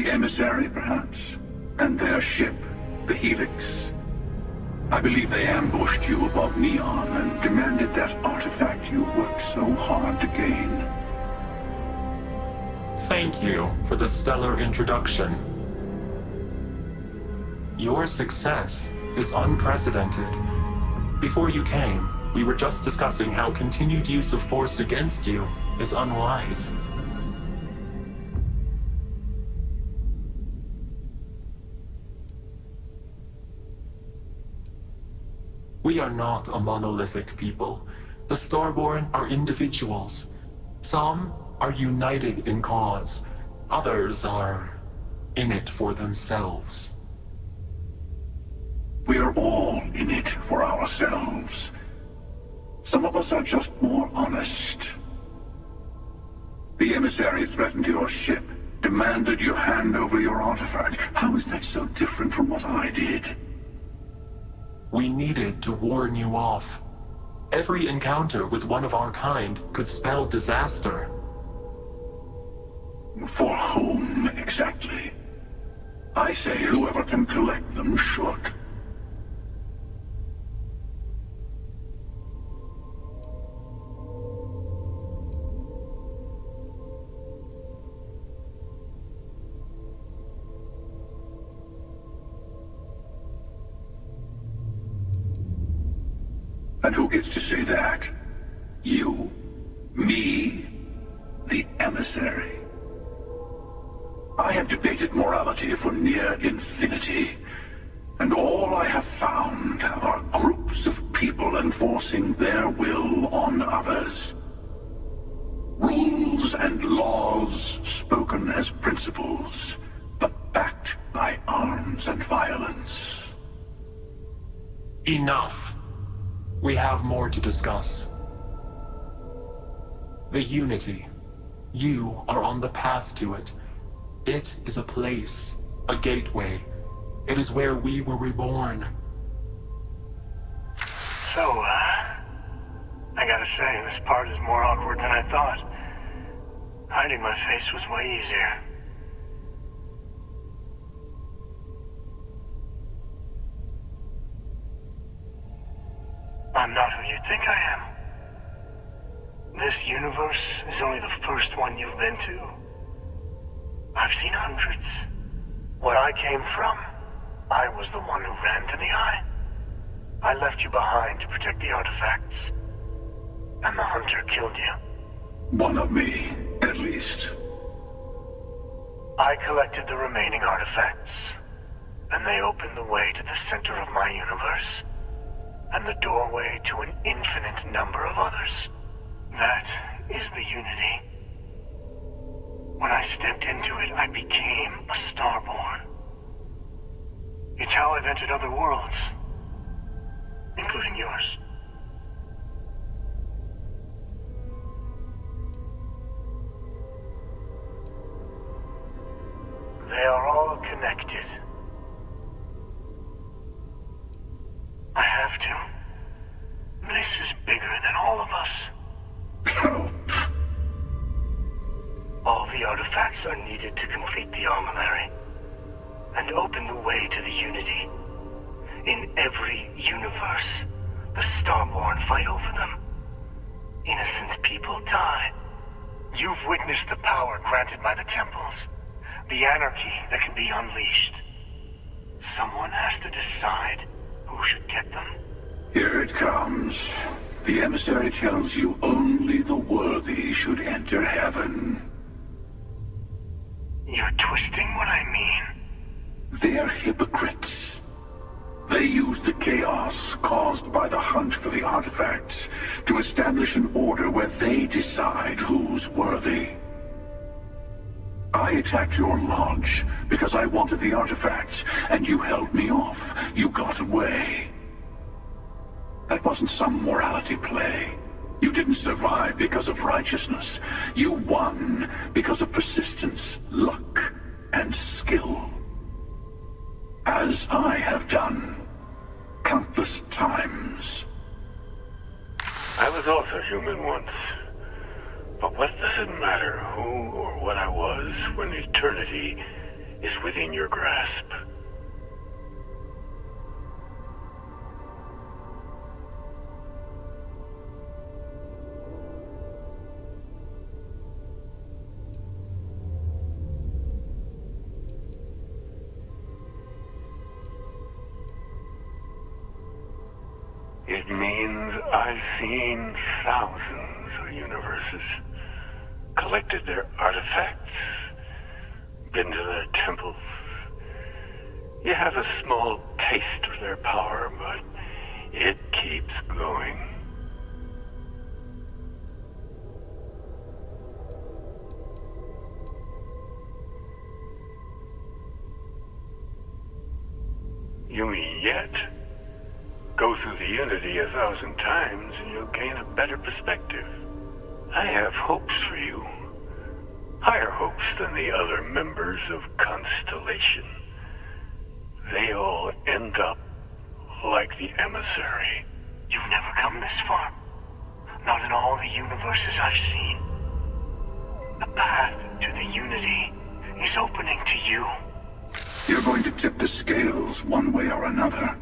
The emissary, perhaps? And their ship, the Helix? I believe they ambushed you above Neon and demanded that artifact you worked so hard to gain. Thank you for the stellar introduction. Your success is unprecedented. Before you came, we were just discussing how continued use of force against you is unwise. We are not a monolithic people. The Starborn are individuals. Some are united in cause. Others are in it for themselves. We're all in it for ourselves. Some of us are just more honest. The emissary threatened your ship, demanded you hand over your artifact. How is that so different from what I did? We needed to warn you off. Every encounter with one of our kind could spell disaster. For whom, exactly? I say whoever can collect them should. And who gets to say that? You? Me? The emissary? I have debated morality for near infinity, and all I have found are groups of people enforcing their will on others. Rules and laws spoken as principles, but backed by arms and violence. Enough. We have more to discuss. The Unity. You are on the path to it. It is a place, a gateway. It is where we were reborn. So, I gotta say, this part is more awkward than I thought. Hiding my face was way easier. I'm not who you think I am. This universe is only the first one you've been to. I've seen hundreds. Where I came from, I was the one who ran to the Eye. I left you behind to protect the artifacts. And the hunter killed you. One of me, at least. I collected the remaining artifacts, and they opened the way to the center of my universe, and the doorway to an infinite number of others. That is the Unity. When I stepped into it, I became a Starborn. It's how I've entered other worlds, including yours. They are all connected. I have to. This is bigger than all of us. All the artifacts are needed to complete the armillary and open the way to the Unity. In every universe, the Starborn fight over them. Innocent people die. You've witnessed the power granted by the temples, the anarchy that can be unleashed. Someone has to decide who should get them. Here it comes. The emissary tells you only the worthy should enter heaven. You're twisting what I mean. They're hypocrites. They use the chaos caused by the hunt for the artifacts to establish an order where they decide who's worthy. I attacked your lodge because I wanted the artifacts, and you held me off. You got away. That wasn't some morality play. You didn't survive because of righteousness. You won because of persistence, luck, and skill. As I have done countless times. I was also human once. But what does it matter who or what I was when eternity is within your grasp. It means I've seen thousands of universes, collected their artifacts, been to their temples. You have a small taste of their power, but it keeps going. You mean yet? Go through the Unity 1,000 times and you'll gain a better perspective. I have hopes for you. Higher hopes than the other members of Constellation. They all end up like the emissary. You've never come this far. Not in all the universes I've seen. The path to the Unity is opening to you. You're going to tip the scales one way or another.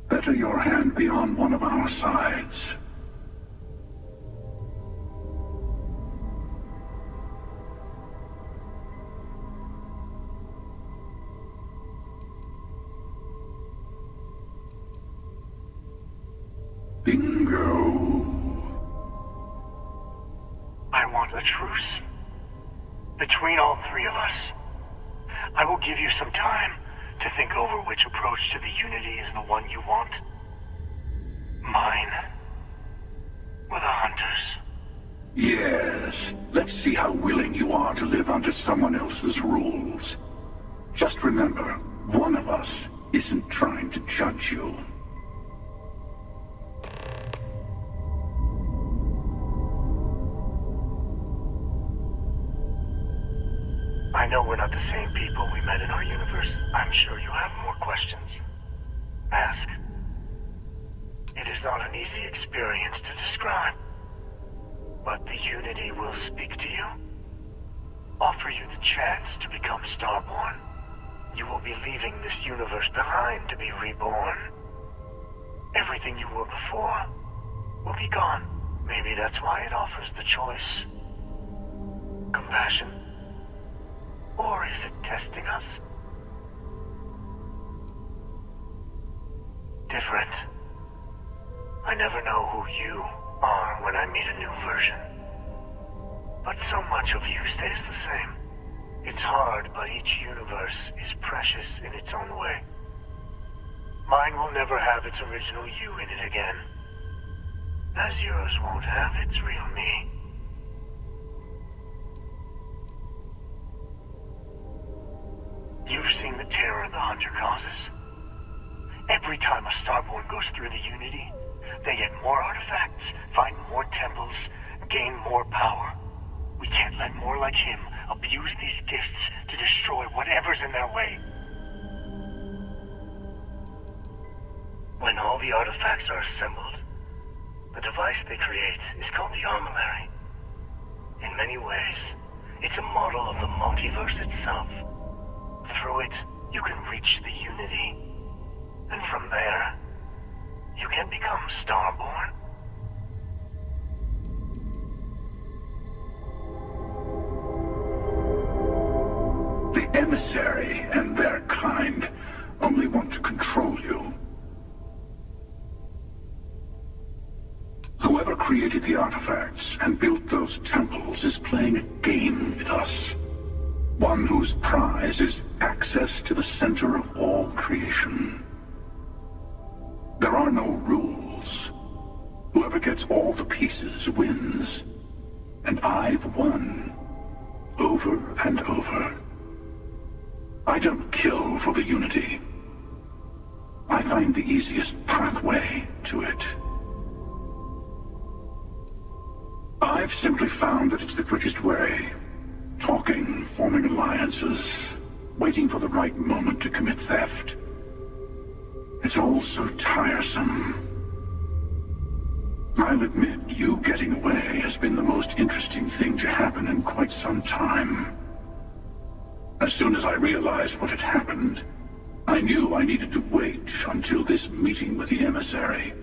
Better your hand be on one of our sides. Bingo. I want a truce. Between all three of us. I will give you some time to think over which approach to the Unity is the one you want. Mine. Or the Hunters. Yes. Let's see how willing you are to live under someone else's rules. Just remember, one of us isn't trying to judge you. I know we're not the same people we met in our universe. I'm sure you have more questions. Ask. It is not an easy experience to describe. But the Unity will speak to you. Offer you the chance to become Starborn. You will be leaving this universe behind to be reborn. Everything you were before will be gone. Maybe that's why it offers the choice. Compassion. Or is it testing us? Different. I never know who you are when I meet a new version. But so much of you stays the same. It's hard, but each universe is precious in its own way. Mine will never have its original you in it again. As yours won't have its real me. You've seen the terror the Hunter causes. Every time a Starborn goes through the Unity, they get more artifacts, find more temples, gain more power. We can't let more like him abuse these gifts to destroy whatever's in their way. When all the artifacts are assembled, the device they create is called the Armillary. In many ways, it's a model of the multiverse itself. Through it, you can reach the Unity. And from there, you can become Starborn. The emissary and their kind only want to control you. Whoever created the artifacts and built those temples is playing a game with us. One whose prize is access to the center of all creation. There are no rules. Whoever gets all the pieces wins. And I've won. Over and over. I don't kill for the Unity. I find the easiest pathway to it. I've simply found that it's the quickest way. Talking, forming alliances, waiting for the right moment to commit theft. It's all so tiresome. I'll admit, you getting away has been the most interesting thing to happen in quite some time. As soon as I realized what had happened, I knew I needed to wait until this meeting with the emissary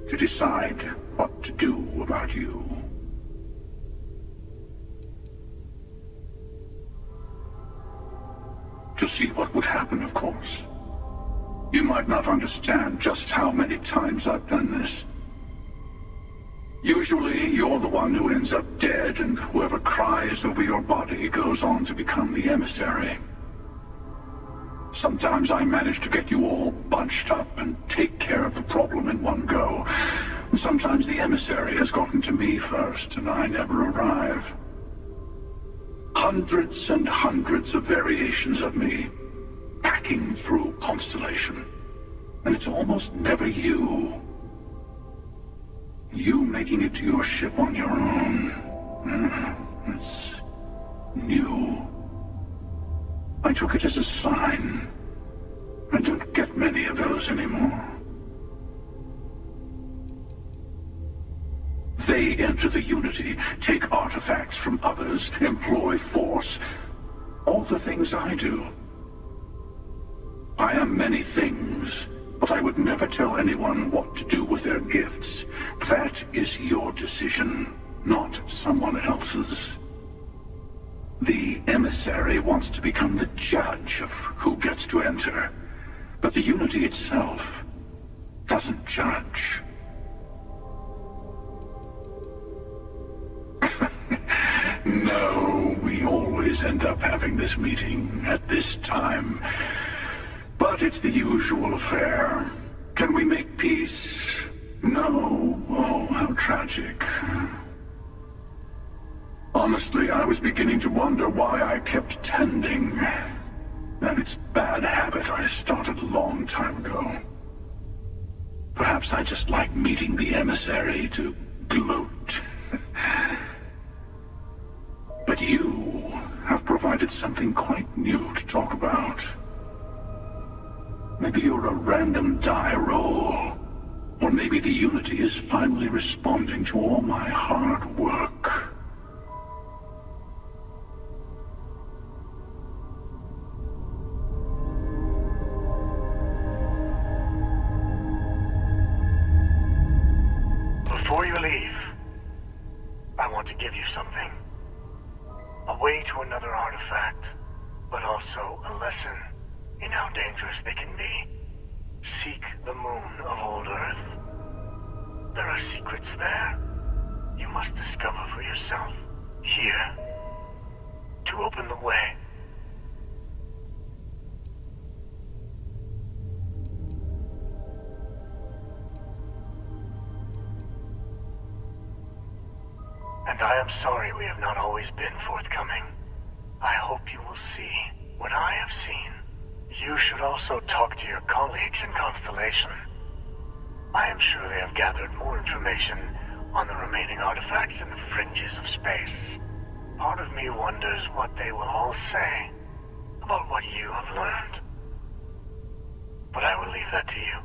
to decide what to do about you. To see what would happen, of course. You might not understand just how many times I've done this. Usually, you're the one who ends up dead, and whoever cries over your body goes on to become the emissary. Sometimes I manage to get you all bunched up and take care of the problem in one go. Sometimes the emissary has gotten to me first, and I never arrive. Hundreds and hundreds of variations of me, hacking through Constellation. And it's almost never you. You making it to your ship on your own. It's new. I took it as a sign. I don't get many of those anymore. They enter the Unity, take artifacts from others, employ force. All the things I do. I am many things, but I would never tell anyone what to do with their gifts. That is your decision, not someone else's. The emissary wants to become the judge of who gets to enter, but the Unity itself doesn't judge. No, we always end up having this meeting at this time. But it's the usual affair. Can we make peace? No. Oh, how tragic. Honestly, I was beginning to wonder why I kept tending. And it's a bad habit I started a long time ago. Perhaps I just like meeting the emissary to gloat. But you have provided something quite new to talk about. Maybe you're a random die roll. Or maybe the Unity is finally responding to all my hard work. Before you leave, I want to give you something. A way to another artifact, but also a lesson in how dangerous they can be. Seek the moon of old Earth. There are secrets there you must discover for yourself. Here, to open the way. And I am sorry we have not always been forthcoming. I hope you will see what I have seen. You should also talk to your colleagues in Constellation. I am sure they have gathered more information on the remaining artifacts in the fringes of space. Part of me wonders what they will all say about what you have learned. But I will leave that to you.